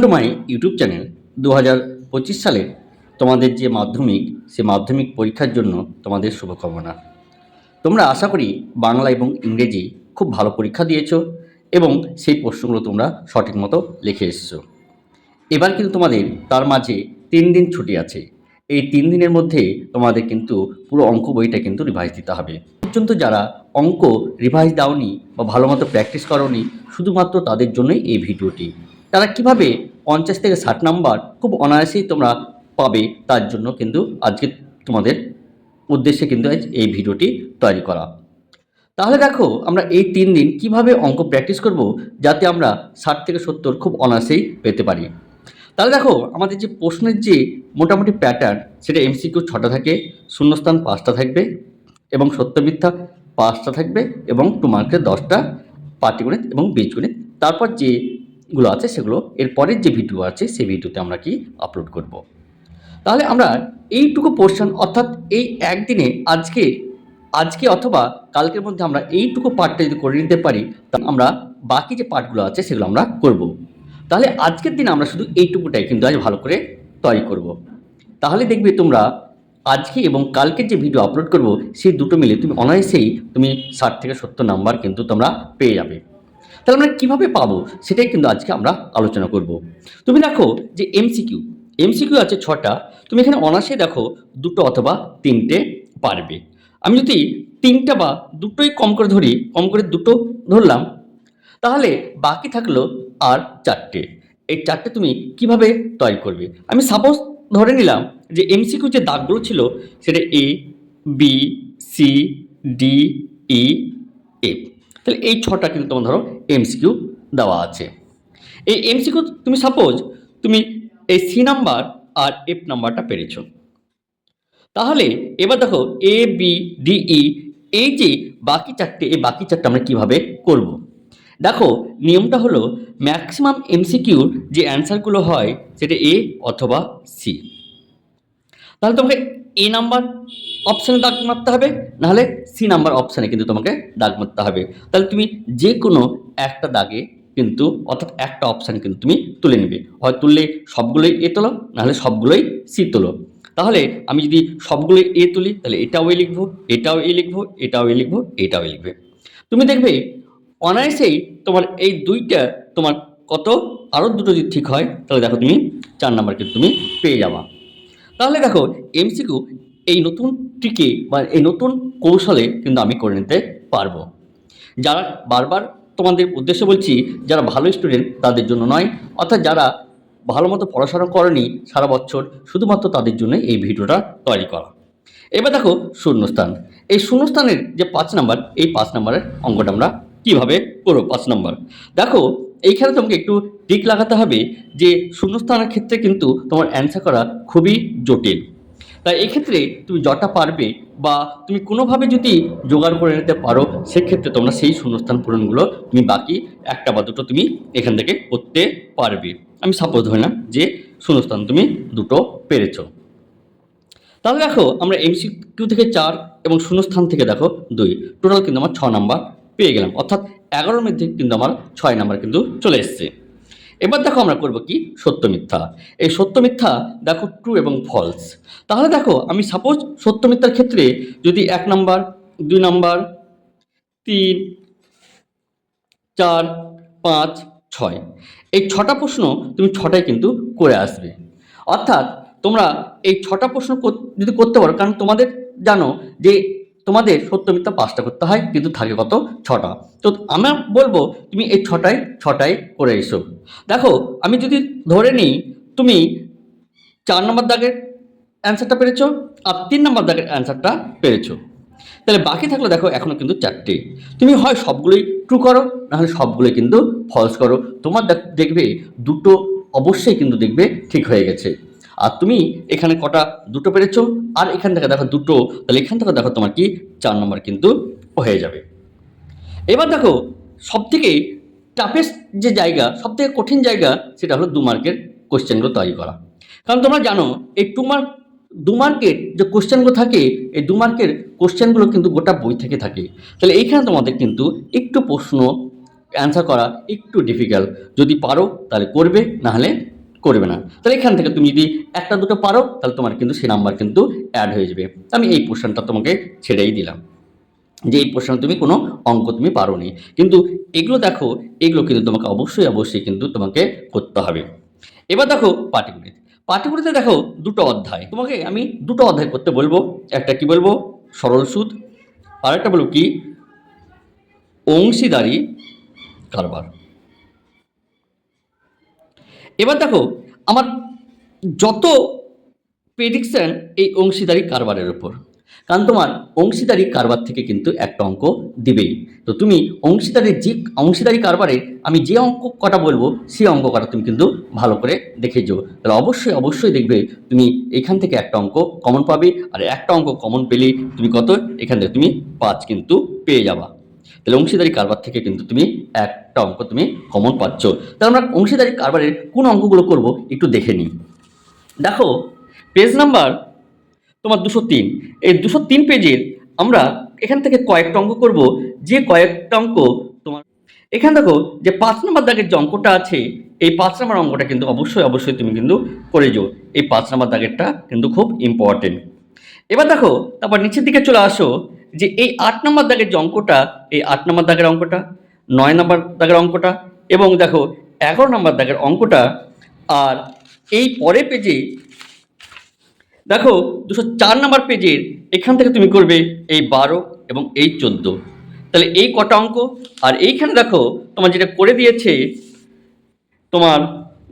To my YouTube channel. 2025 সালে তোমাদের যে মাধ্যমিক, সে মাধ্যমিক পরীক্ষার জন্য তোমাদের শুভকামনা। তোমরা আশা করি বাংলা এবং ইংরেজি খুব ভালো পরীক্ষা দিয়েছো এবং সেই প্রশ্নগুলো তোমরা সঠিক মতো লিখে এসেছো। এবার কিন্তু তোমাদের তার মাঝে 3 দিন ছুটি আছে। এই 3 দিনের মধ্যে তোমাদের কিন্তু পুরো অঙ্ক বইটা কিন্তু রিভাইজ দিতে হবে। পর্যন্ত যারা অঙ্ক রিভাইজ দাওনি বা ভালো মতো প্র্যাকটিস করোনি, শুধুমাত্র তাদের জন্যই এই ভিডিওটি। তারা কিভাবে 50 থেকে 60 নাম্বার খুব অনায়াসেই তোমরা পাবে, তার জন্য কিন্তু আজকে তোমাদের উদ্দেশ্যে কিন্তু আজ এই ভিডিওটি তৈরি করা। তাহলে দেখো, আমরা এই 3 দিন কিভাবে অঙ্ক প্র্যাকটিস করব যাতে আমরা 60 থেকে 70 খুব অনায়াসেই পেতে পারি। তাহলে দেখো, আমাদের যে প্রশ্নের যে মোটামুটি প্যাটার্ন, সেটা এমসিকিউ 6টা থাকে, শূন্যস্থান 5টা থাকবে এবং সত্য মিথ্যা 5টা থাকবে এবং 2 মার্কের 10টা পাটিগণিত এবং বীজগণিত। তারপর যেগুলো আছে সেগুলো এরপরের যে ভিডিও আছে সেই ভিডিওতে আমরা কি আপলোড করব। তাহলে আমরা এইটুকু পোর্শন, অর্থাৎ এই একদিনে আজকে অথবা কালকের মধ্যে আমরা এইটুকু পার্টটা যদি করে নিতে পারি, তা আমরা বাকি যে পার্টগুলো আছে সেগুলো আমরা করব। তাহলে আজকের দিন আমরা শুধু এইটুকুটাই কিন্তু আজ ভালো করে তৈরি করব। তাহলে দেখবে তোমরা আজকে এবং কালকের যে ভিডিও আপলোড করব, সেই দুটো মিলে তুমি অনায়াসেই তুমি 60 থেকে 70 নাম্বার কিন্তু তোমরা পেয়ে যাবে। তাহলে আমরা কীভাবে পাবো সেটাই কিন্তু আজকে আমরা আলোচনা করব। তুমি দেখো যে এমসিকিউ আছে 6টা, তুমি এখানে অনায়াসে দেখো 2টো অথবা 3টে পারবে। আমি যদি 3টা বা 2টোই কম করে ধরি, কম করে 2টো ধরলাম, তাহলে বাকি থাকলো আর 4টে। এই 4টে তুমি কিভাবে তৈরি করবে? আমি সাপোজ ধরে নিলাম যে এমসিকিউ যে দাগগুলো ছিল সেটা এ, বি, সি, ডি, ই, এফ। তাহলে এই 6টা কিন্তু তোমার ধরো এমসিকিউ দেওয়া আছে। এই এমসিকিউ তুমি সাপোজ তুমি এই সি নাম্বার আর এফ নাম্বারটা পেরেছো। তাহলে এবার দেখো এ, বি, ডি, ই, এই যে বাকি 4টে, এই বাকি 4টে আমরা কীভাবে করব। দেখো, নিয়মটা হলো ম্যাক্সিমাম এমসিকিউর যে অ্যান্সারগুলো হয় সেটা এ অথবা সি। তাহলে তোমাকে এ নাম্বার অপশানে দাগ মারতে হবে, নাহলে সি নাম্বার অপশানে কিন্তু তোমাকে দাগ মারতে হবে। তাহলে তুমি যে কোনো একটা দাগে কিন্তু, অর্থাৎ একটা অপশান কিন্তু তুমি তুলে নেবে। হয় তুললে সবগুলোই এ তোলো, নাহলে সবগুলোই সি তোলো। তাহলে আমি যদি সবগুলোই এ তুলি, তাহলে এটাও এ লিখবো, এটাও এ লিখবো, এটাও এ লিখবো, এটাও এ লিখবে। তুমি দেখবে অনায়াসেই তোমার এই দুইটা, তোমার কত আরও দুটো যদি ঠিক হয়, তাহলে দেখো তুমি 4 নাম্বার কিন্তু তুমি পেয়ে যাবা। তাহলে দেখো, এমসিকিউ এই নতুন ট্রিকে বা এই নতুন কৌশলে কিন্তু আমি করে নিতে পারবো। যারা বারবার তোমাদের উদ্দেশ্যে বলছি, যারা ভালো স্টুডেন্ট তাদের জন্য নয়, অর্থাৎ যারা ভালো মতো পড়াশোনা করেনি সারা বছর, শুধুমাত্র তাদের জন্য এই ভিডিওটা তৈরি করা। এবার দেখো শূন্যস্থান। এই শূন্যস্থানের যে 5 নাম্বার, এই 5 নাম্বারের অঙ্কটা আমরা কীভাবে করবো। 5 নাম্বার দেখো, এইখানে তোমাকে একটু ট্রিক লাগাতে হবে যে শূন্যস্থানের ক্ষেত্রে কিন্তু তোমার অ্যান্সার করা খুবই জটিল। তাই এক্ষেত্রে তুমি যটা পারবে বা তুমি কোনোভাবে যদি জোগাড় করে নিতে পারো, সেক্ষেত্রে তোমরা সেই শূন্যস্থান পূরণগুলো তুমি বাকি একটা বা দুটো তুমি এখান থেকে করতে পারবে। আমি সাপোজ ধরলাম যে শূন্যস্থান তুমি 2টো পেরেছো। তাহলে দেখো, আমরা এমসিকিউ থেকে 4 এবং শূন্যস্থান থেকে দেখো 2, টোটাল কিন্তু আমার 6 নাম্বার পেয়ে গেলাম, অর্থাৎ 11-র মধ্যে কিন্তু আমার 6 নাম্বার কিন্তু চলে এসছে। এবার দেখো আমরা করব কি, সত্য মিথ্যা। এই সত্য মিথ্যা দেখো ট্রু এবং ফলস। তাহলে দেখো, আমি সাপোজ সত্য মিথ্যার ক্ষেত্রে যদি 1 নাম্বার, 2 নাম্বার, 3, 4, 5, 6, এই 6টা প্রশ্ন তুমি 6টাই কিন্তু করে আসবে। অর্থাৎ তোমরা এই 6টা প্রশ্ন যদি করতে পারো, কারণ তোমাদের জানো যে তোমাদের সত্য মিথ্যা 5টা করতে হয়, কিন্তু থাকে কত, 6টা। তো আমরা বলবো তুমি এই 6টাই করে এসো। দেখো, আমি যদি ধরে নিই তুমি 4 নম্বর দাগের অ্যান্সারটা পেরেছো আর 3 নম্বর দাগের অ্যান্সারটা পেরেছো, তাহলে বাকি থাকলো দেখো এখনও কিন্তু 4টে। তুমি হয় সবগুলোই ট্রু করো, নাহলে সবগুলোই কিন্তু ফলস করো। তোমার দেখবে দুটো অবশ্যই কিন্তু দেখবে ঠিক হয়ে গেছে। আর তুমি এখানে কটা, 2টো পেরেছো, আর এখান থেকে দেখো 2টো, তাহলে এখান থেকে দেখো তোমার কি 4 নম্বর কিন্তু হয়ে যাবে। এবার দেখো, সবথেকে টাফেস্ট যে জায়গা, সবথেকে কঠিন জায়গা, সেটা হলো 2 মার্কের কোশ্চেনগুলো তৈরি করা। কারণ তোমরা জানো এই 2 মার্কের যে কোশ্চেনগুলো থাকে, এই 2 মার্কের কোশ্চেনগুলো কিন্তু গোটা বই থেকে থাকে। তাহলে এইখানে তোমাদের কিন্তু একটু প্রশ্ন অ্যান্সার করা একটু ডিফিকাল্ট। যদি পারো তাহলে করবে, নাহলে করবে না। তাহলে এখান থেকে তুমি যদি একটা দুটো পারো তাহলে তোমার কিন্তু সেই নাম্বার কিন্তু অ্যাড হয়ে যাবে। আমি এই পোর্শনটা তোমাকে ছেড়েই দিলাম যে এই পোর্শনে তুমি কোনো অঙ্ক তুমি পারোনি, কিন্তু এগুলো দেখো, এগুলো কিন্তু তোমাকে অবশ্যই অবশ্যই কিন্তু তোমাকে করতে হবে। এবার দেখো পাটিগণিত। পাটিগণিতে দেখো দুটো অধ্যায়, তোমাকে আমি দুটো অধ্যায় করতে বলবো। একটা কি বলবো, সরল সুদ, আর একটা বলবো কি, অংশীদারি কারবার। এবার দেখো আমার যত প্রেডিকশন এই অংশীদারি কারবারের উপর, কারণ তোমার অংশীদারি কারবার থেকে কিন্তু একটা অঙ্ক দিবেই। তো তুমি অংশীদারি কারবারে আমি যে অঙ্ক কটা বলবো সেই অঙ্ক কটা তুমি কিন্তু ভালো করে দেখে যাও, তাহলে অবশ্যই অবশ্যই দেখবে তুমি এখান থেকে একটা অঙ্ক কমন পাবে। আর একটা অঙ্ক কমন পেলে তুমি কত, এখান থেকে তুমি 5 কিন্তু পেয়ে যাবা। তাহলে অংশীদারি কারবার থেকে কিন্তু তুমি একটা অঙ্ক তুমি কমন পাচ্ছ। তাহলে আমরা অংশীদারি কারবারের কোন অঙ্কগুলো করব একটু দেখে নিই। দেখো পেজ নাম্বার তোমার 203, এই 203 পেজের আমরা এখান থেকে কয়েকটা অঙ্ক করব, যে কয়েকটা অঙ্ক তোমার এখানে দেখো যে 5 নম্বর দাগের যে অঙ্কটা আছে, এই 5 নম্বর অঙ্কটা কিন্তু অবশ্যই অবশ্যই তুমি কিন্তু করে যাও। এই 5 নম্বর দাগেরটা কিন্তু খুব ইম্পর্টেন্ট। এবার দেখো তারপর নিচের দিকে চলে আসো, যে এই 8 নম্বর দাগের যে অঙ্কটা, এই 8 নম্বর দাগের অঙ্কটা, 9 নম্বর দাগের অঙ্কটা, এবং দেখো 11 নম্বর দাগের অঙ্কটা। আর এই পরের পেজে দেখো 204 নম্বর পেজের এখান থেকে তুমি করবে এই 12 এবং এই 14। তাহলে এই কটা অঙ্ক। আর এইখানে দেখো তোমার যেটা করে দিয়েছে তোমার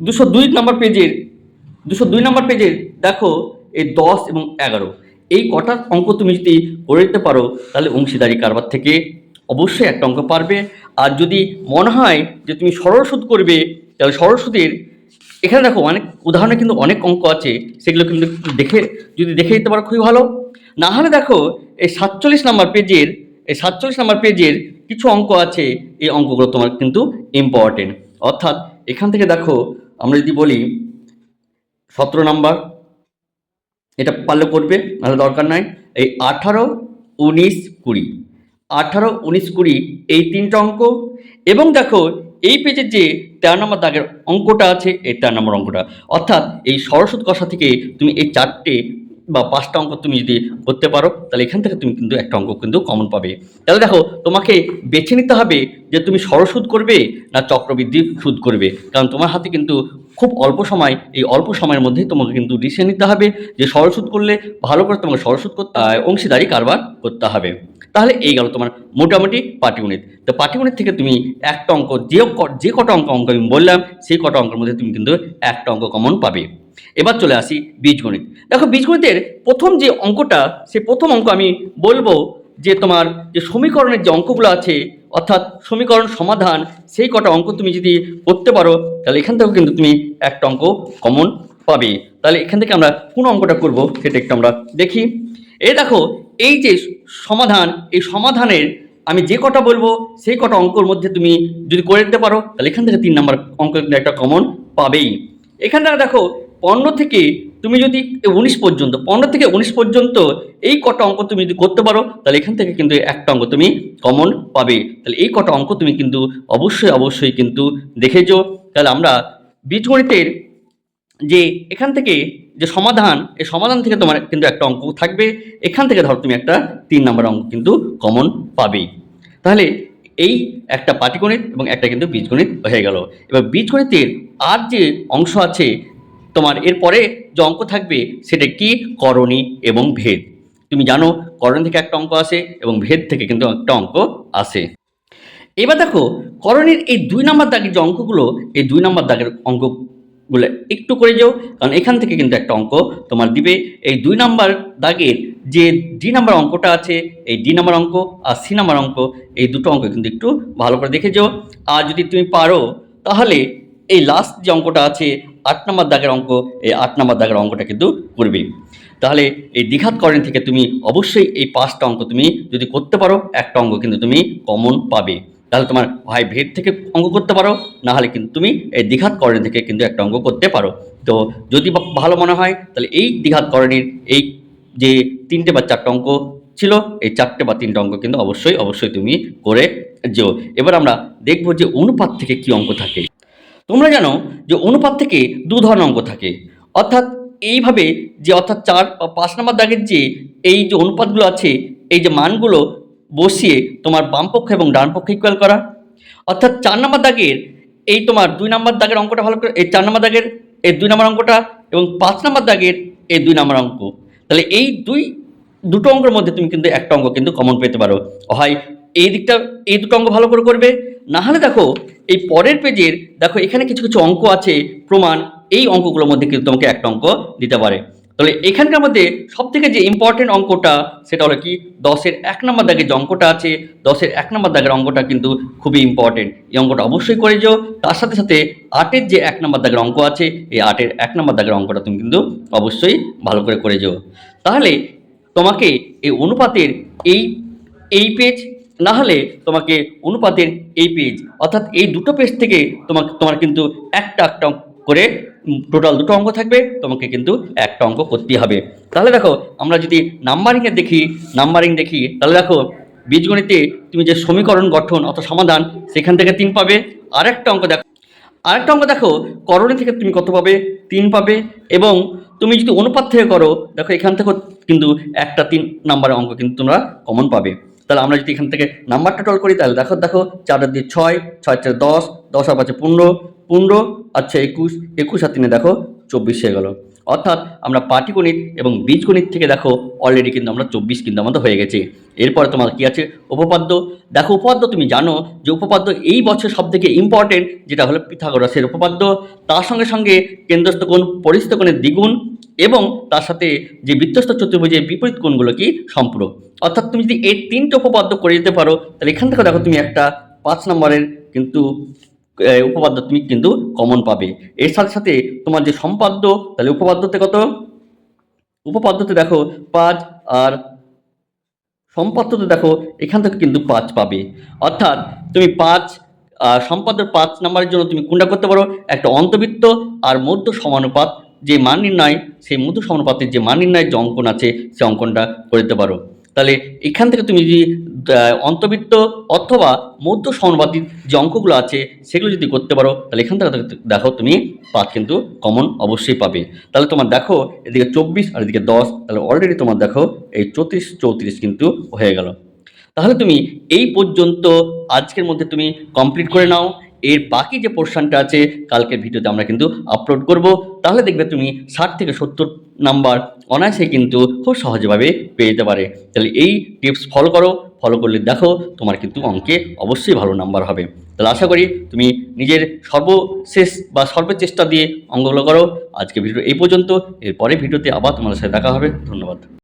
202 নম্বর পেজের দেখো এই 10 এবং 11, এই কটা অঙ্ক তুমি যদি করে দিতে পারো তাহলে অংশীদারি কারবার থেকে অবশ্যই একটা অঙ্ক পারবে। আর যদি মনে হয় যে তুমি সরল সুদ করবে, তাহলে সরল সুদের এখানে দেখো অনেক উদাহরণে কিন্তু অনেক অঙ্ক আছে, সেগুলো কিন্তু একটু দেখে দিতে পারো খুবই ভালো। না হলে দেখো এই 47 নম্বর পেজের কিছু অঙ্ক আছে, এই অঙ্কগুলো তোমার কিন্তু ইম্পর্টেন্ট। অর্থাৎ এখান থেকে দেখো আমরা যদি বলি 17 নাম্বার, এটা পারলে করবে, নাহলে দরকার নাই। এই 18, 19, 20, 18, 19, 20 এই তিনটা অঙ্ক। এবং দেখো এই পেজের যে 13 নম্বর দাগের অঙ্কটা আছে, এই 13 নম্বর অঙ্কটা। অর্থাৎ এই সরস্বত কষা থেকে তুমি এই 4টে বা 5টা অঙ্ক তুমি যদি করতে পারো তাহলে এখান থেকে তুমি কিন্তু একটা অঙ্ক কিন্তু কমন পাবে। তাহলে দেখো তোমাকে বেছে নিতে হবে যে তুমি সরস্বত করবে না চক্রবৃদ্ধি সুদ করবে, কারণ তোমার হাতে কিন্তু খুব অল্প সময়, এই অল্প সময়ের মধ্যেই তোমাকে কিন্তু ডিসিশন নিতে হবে যে সরস্বত করলে ভালো করে তোমাকে সরস্বত করতে অংশীদারি কারবার করতে হবে। তাহলে এই গেল তোমার মোটামুটি পাটিগণিত। তো পাটিগণিত থেকে তুমি একটা অঙ্ক, যে কটা অঙ্ক আমি বললাম সেই কটা অঙ্কের মধ্যে তুমি কিন্তু একটা অঙ্ক কমন পাবে। এবার চলে আসি বীজগণিত। দেখো বীজগণিতের প্রথম যে অঙ্কটা, সে প্রথম অঙ্ক আমি বলবো যে তোমার যে সমীকরণের যে অঙ্কগুলো আছে, অর্থাৎ সমীকরণ সমাধান, সেই কটা অঙ্ক তুমি যদি করতে পারো তাহলে এখান থেকেও কিন্তু তুমি একটা অঙ্ক কমন পাবে। তাহলে এখান থেকে আমরা কোন অঙ্কটা করব সেটা একটু আমরা দেখি। এই দেখো এই যে সমাধান, এই সমাধানের আমি যে কটা বলবো সেই কটা অঙ্কর মধ্যে তুমি যদি করে দিতে পারো তাহলে এখান থেকে 3 নম্বর অঙ্ক কিন্তু একটা কমন পাবেই। এখান থেকে দেখো 15 থেকে তুমি যদি 19 পর্যন্ত, 15 থেকে 19 পর্যন্ত এই কটা অঙ্ক তুমি যদি করতে পারো তাহলে এখান থেকে কিন্তু একটা অঙ্ক তুমি কমন পাবে। তাহলে এই কটা অঙ্ক তুমি কিন্তু অবশ্যই অবশ্যই কিন্তু দেখেছো। তাহলে আমরা বীজগণিতের যে এখান থেকে যে সমাধান, এই সমাধান থেকে তোমার কিন্তু একটা অঙ্ক থাকবে, এখান থেকে ধরো তুমি একটা 3 নম্বর অঙ্ক কিন্তু কমন পাবেই। তাহলে এই একটা পাটিগণিত এবং একটা কিন্তু বীজগণিত হয়ে গেল। এবার বীজগণিতের আর যে অংশ আছে তোমার এরপরে যে অঙ্ক থাকবে সেটা কি, করণী এবং ভেদ। তুমি জানো করণ থেকে একটা অঙ্ক আসে এবং ভেদ থেকে কিন্তু একটা অঙ্ক আসে। এবার দেখো করণীর এই 2 নম্বর দাগের যে অঙ্কগুলো, এই 2 নম্বর দাগের অঙ্কগুলো একটু করে যাও, কারণ এখান থেকে কিন্তু একটা অঙ্ক তোমার দিবে। এই 2 নম্বর দাগের যে ডি নম্বর অঙ্কটা আছে, এই ডি নম্বর অঙ্ক আর সি নম্বর অঙ্ক, এই দুটো অঙ্ক কিন্তু একটু ভালো করে দেখে যাও। আর যদি তুমি পারো তাহলে এই লাস্ট যে অঙ্কটা আছে 8 নম্বর দাগের অঙ্ক, এই 8 নম্বর দাগের অঙ্কটা কিন্তু করবে। তাহলে এই দ্বিঘাত করণ থেকে তুমি অবশ্যই এই 5টা অঙ্ক তুমি যদি করতে পারো একটা অঙ্ক কিন্তু তুমি কমন পাবে। তাহলে তোমার ভাই ভেদ থেকে অঙ্ক করতে পারো, না হলে কিন্তু তুমি এই দ্বিঘাত করণ থেকে কিন্তু একটা অঙ্ক করতে পারো। তো যদি ভালো মনে হয় তাহলে এই দ্বিঘাত করণের এই যে 3টে বা 4টে অঙ্ক ছিল, এই 4টে বা 3টে অঙ্ক কিন্তু অবশ্যই অবশ্যই তুমি করে যেও। এবার আমরা দেখব যে অনুপাত থেকে কি অঙ্ক থাকে। তোমরা জানো যে অনুপাত থেকে দু ধরনের অঙ্ক থাকে, অর্থাৎ এইভাবে যে অর্থাৎ 4 বা 5 নম্বর দাগের যে এই যে অনুপাতগুলো আছে, এই যে মানগুলো বসিয়ে তোমার বাম পক্ষ এবং ডান পক্ষ ইকুয়াল করা, অর্থাৎ 4 নম্বর দাগের এই তোমার 2 নম্বর দাগের অঙ্কটা ভালো করে, এই 4 নম্বর দাগের এই 2 নম্বর অঙ্কটা এবং 5 নম্বর দাগের এই 2 নম্বর অঙ্ক, তাহলে এই দুটো অঙ্কের মধ্যে তুমি কিন্তু একটা অঙ্ক কিন্তু কমন পেতে পারো। হয় এই দিকটা এই দুটো অঙ্ক ভালো করে করবে, না হলে দেখো এই পরের পেজের দেখো এখানে কিছু কিছু অঙ্ক আছে প্রমাণ, এই অঙ্কগুলোর মধ্যে কিন্তু তোমাকে একটা অঙ্ক দিতে পারে। তাহলে এখানকার মধ্যে সব থেকে যে ইম্পর্টেন্ট অঙ্কটা সেটা হলো কি 10-এর 1 নম্বর দাগের যে অঙ্কটা আছে, 10-এর 1 নম্বর দাগের অঙ্কটা কিন্তু খুবই ইম্পর্টেন্ট, এই অঙ্কটা অবশ্যই করে যাও। তার সাথে সাথে 8-এর যে 1 নম্বর দাগের অঙ্ক আছে, এই 8-এর 1 নম্বর দাগের অঙ্কটা তুমি কিন্তু অবশ্যই ভালো করে যাও। তাহলে তোমাকে এই অনুপাতের এই এই পেজ, না হলে তোমাকে অনুপাতের এই পেজ, অর্থাৎ এই দুটো পেজ থেকে তোমার কিন্তু একটা করে টোটাল দুটো অঙ্ক থাকবে, তোমাকে কিন্তু একটা অঙ্ক করতেই হবে। তাহলে দেখো আমরা যদি নাম্বারিং দেখি তাহলে দেখো বীজগণিতে তুমি যে সমীকরণ গঠন অর্থাৎ সমাধান সেখান থেকে 3 পাবে। আরেকটা অঙ্ক দেখো করণী থেকে তুমি কত পাবে, 3 পাবে। এবং তুমি যদি অনুপাত থেকে করো দেখো এখান থেকেও কিন্তু একটা 3 নাম্বারের অঙ্ক কিন্তু তোমরা কমন পাবে। তাহলে আমরা যদি এখান থেকে নাম্বারটা টোটাল করি তাহলে দেখো 4 আর 2 6, 6 4 10, 10 আর 5 15, 15 আচ্ছা 21, 21 আর 3 দেখো 24 হয়ে গেল। অর্থাৎ আমরা পাটিগণিত এবং বীজগণিত থেকে দেখো অলরেডি কিন্তু আমরা 24 কিন্তু আমাদের হয়ে গেছে। এরপরে তোমার কি আছে উপপাদ্য। দেখো উপপাদ্য তুমি জানো যে উপপাদ্য এই বছর সব থেকে ইম্পর্টেন্ট, যেটা হলো পিথাগোরাসের উপপাদ্য, তার সঙ্গে সঙ্গে কেন্দ্রস্থ কোণ পরিস্থ কোণের দ্বিগুণ এবং তার সাথে যে বৃত্তস্থ চতুর্ভুজের বিপরীত কোণগুলো কি সম্পূরক। অর্থাৎ তুমি যদি এই 3টে উপপাদ্য করে যেতে পারো তাহলে এখান থেকে দেখো তুমি একটা 5 নম্বরের কিন্তু উপপাদ্য তুমি কিন্তু কমন পাবে। এর সাথে সাথে তোমার যে সম্পাদ্য, তাহলে উপপাদ্যতে দেখো 5 আর সম্পাদ্যতে দেখো এখান থেকে কিন্তু 5 পাবে। অর্থাৎ তুমি 5 সম্পাদ্যের 5 নম্বরের জন্য তুমি কোনটা করতে পারো, একটা অন্তবৃত্ত আর মধ্য সমানুপাত যে মান নির্ণয়, সেই মধ্য সমানুপাতের যে মান নির্ণয়ের যে অঙ্কন আছে সেই অঙ্কনটা করতে পারো। তাহলে এখান থেকে তুমি যদি অন্তবৃত্ত অথবা মধ্য সমানুপাতিক যে অঙ্কগুলো আছে সেগুলো যদি করতে পারো তাহলে এখান থেকে দেখো তুমি 5 কিন্তু কমন অবশ্যই পাবে। তাহলে তোমার দেখো এদিকে 24 আর এদিকে 10, তাহলে অলরেডি তোমার দেখো এই 34 কিন্তু হয়ে গেল। তাহলে তুমি এই পর্যন্ত আজকের মধ্যে তুমি কমপ্লিট করে নাও। এর বাকি যে পোর্শনটা আছে কালকের ভিডিওতে আমরা কিন্তু আপলোড করব। তাহলে দেখবে তুমি 60 থেকে 70 নাম্বার অনায়াসে কিন্তু খুব সহজভাবে পেয়ে যেতে পারে। তাহলে এই টিপস ফলো করলে দেখো তোমার কিন্তু অঙ্কে অবশ্যই ভালো নাম্বার হবে। তাহলে আশা করি তুমি নিজের সর্বশেষ বা সর্বচেষ্টা দিয়ে অঙ্কগুলো করো। আজকে ভিডিও এই পর্যন্ত, এরপরে ভিডিওতে আবার তোমাদের সাথে দেখা হবে। ধন্যবাদ।